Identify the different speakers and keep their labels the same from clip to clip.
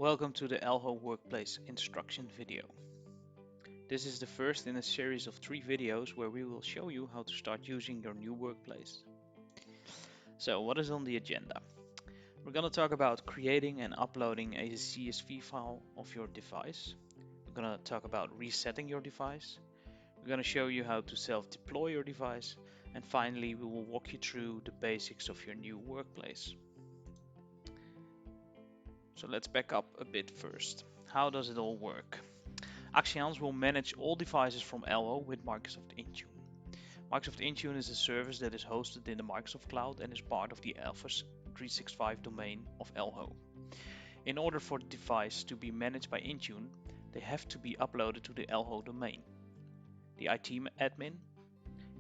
Speaker 1: Welcome to the Elho Workplace instruction video. This is the first in a series of 3 videos where we will show you how to start using your new workplace. So what is on the agenda? We're going to talk about creating and uploading a CSV file of your device. We're going to talk about resetting your device. We're going to show you how to self-deploy your device. And finally, we will walk you through the basics of your new workplace. So let's back up a bit first. How does it all work? Axians will manage all devices from Elho with Microsoft Intune. Microsoft Intune is a service that is hosted in the Microsoft Cloud and is part of the Office 365 domain of Elho. In order for the device to be managed by Intune, they have to be uploaded to the Elho domain. The IT admin,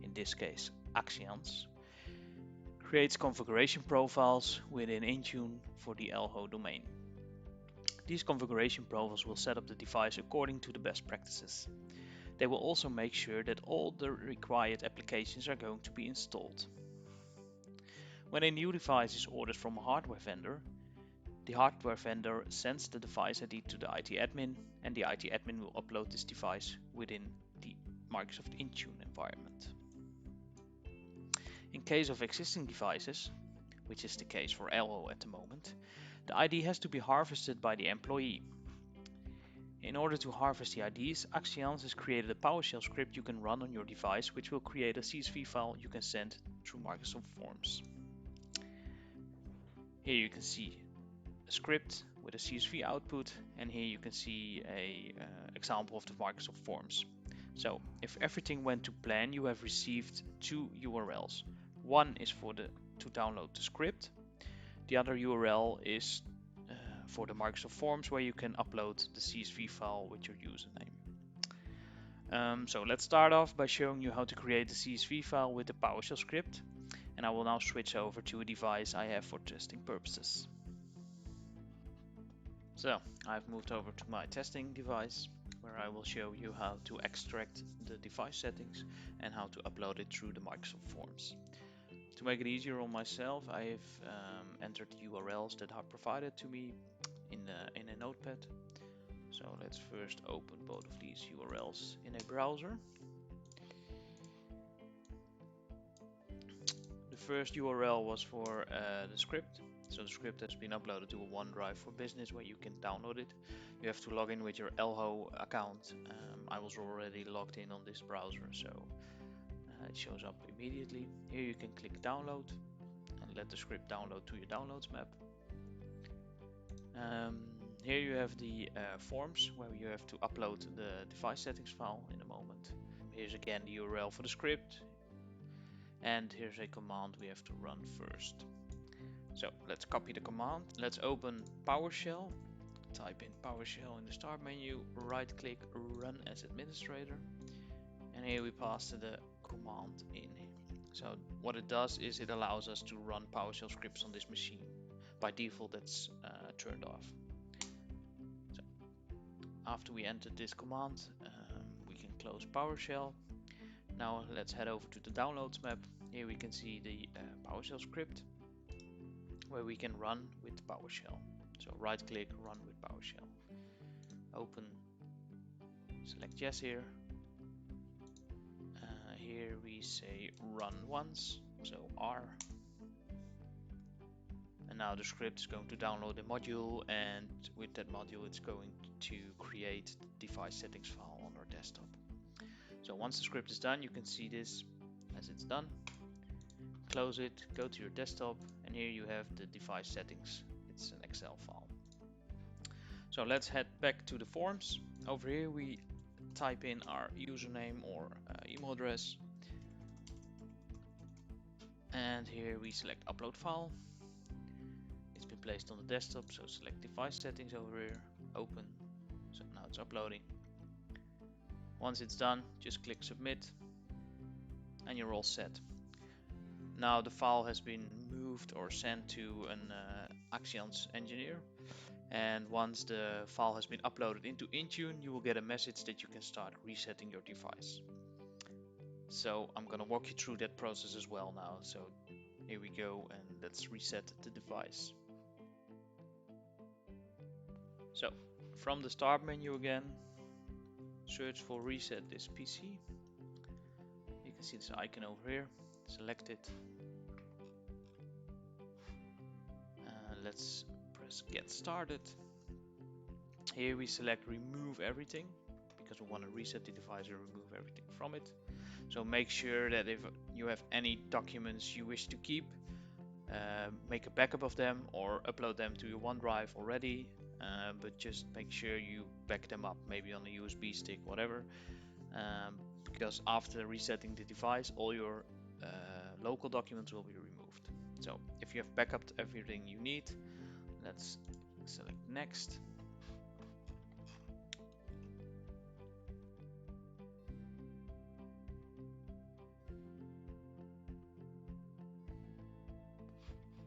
Speaker 1: in this case Axians, creates configuration profiles within Intune for the Elho domain. These configuration profiles will set up the device according to the best practices. They will also make sure that all the required applications are going to be installed. When a new device is ordered from a hardware vendor, the hardware vendor sends the device ID to the IT admin, and the IT admin will upload this device within the Microsoft Intune environment. In case of existing devices, which is the case for Elho at the moment, the ID has to be harvested by the employee. In order to harvest the IDs, Axians has created a PowerShell script you can run on your device, which will create a CSV file you can send through Microsoft Forms. Here you can see a script with a CSV output, and here you can see a example of the Microsoft Forms. So if everything went to plan, you have received 2 URLs. One is to download the script. The other URL is for the Microsoft Forms, where you can upload the CSV file with your username. So let's start off by showing you how to create the CSV file with the PowerShell script, and I will now switch over to a device I have for testing purposes. So I've moved over to my testing device, where I will show you how to extract the device settings and how to upload it through the Microsoft Forms. To make it easier on myself, I have entered the URLs that are provided to me in a notepad. So let's first open both of these URLs in a browser. The first URL was for the script. So the script has been uploaded to a OneDrive for Business, where you can download it. You have to log in with your Elho account. I was already logged in on this browser, so it shows up immediately. Here you can click download and let the script download to your downloads map. Here you have the forms, where you have to upload the device settings file in a moment. Here's again the URL for the script, and here's a command we have to run first. So let's copy the command. Let's open PowerShell. Type in PowerShell in the start menu, right click, run as administrator, and here we pass the command in. So what it does is it allows us to run PowerShell scripts on this machine. By default, that's turned off. So after we entered this command, we can close PowerShell. Now let's head over to the downloads map. Here we can see the PowerShell script, where we can run with PowerShell. So right click, run with PowerShell. Open, select yes here. Here we say run once, so R. And now the script is going to download a module, and with that module it's going to create the device settings file on our desktop. So once the script is done, you can see this as it's done. Close it, go to your desktop, and here you have the device settings. It's an Excel file. So let's head back to the forms. Over here we type in our username or email address, and here we select upload file. It's been placed on the desktop, so select device settings over here, open. So now it's uploading. Once it's done, just click submit, and you're all set. Now the file has been moved or sent to an Axians engineer, and once the file has been uploaded into Intune, you will get a message that you can start resetting your device. So I'm gonna walk you through that process as well now. So here we go, and let's reset the device. So from the start menu again, search for reset this PC. You can see this icon over here. Select it. Let's press get started. Here we select remove everything because we want to reset the device and remove everything from it. So make sure that if you have any documents you wish to keep, make a backup of them or upload them to your OneDrive already. But just make sure you back them up, maybe on a USB stick, whatever. Because after resetting the device, all your local documents will be removed. So if you have backed everything you need, let's select next.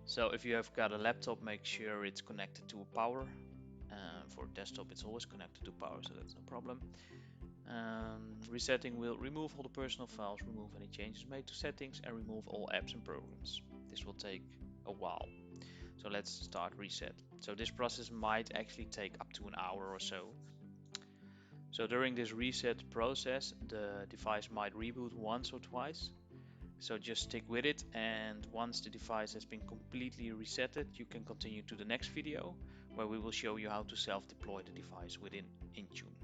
Speaker 1: So if you have got a laptop, make sure it's connected to a power. For desktop, it's always connected to power, so that's no problem. Resetting will remove all the personal files, remove any changes made to settings, and remove all apps and programs. This will take a while. So let's start reset. So this process might actually take up to an hour or so. So during this reset process, the device might reboot once or twice. So just stick with it, and once the device has been completely resetted, you can continue to the next video where we will show you how to self-deploy the device within Intune.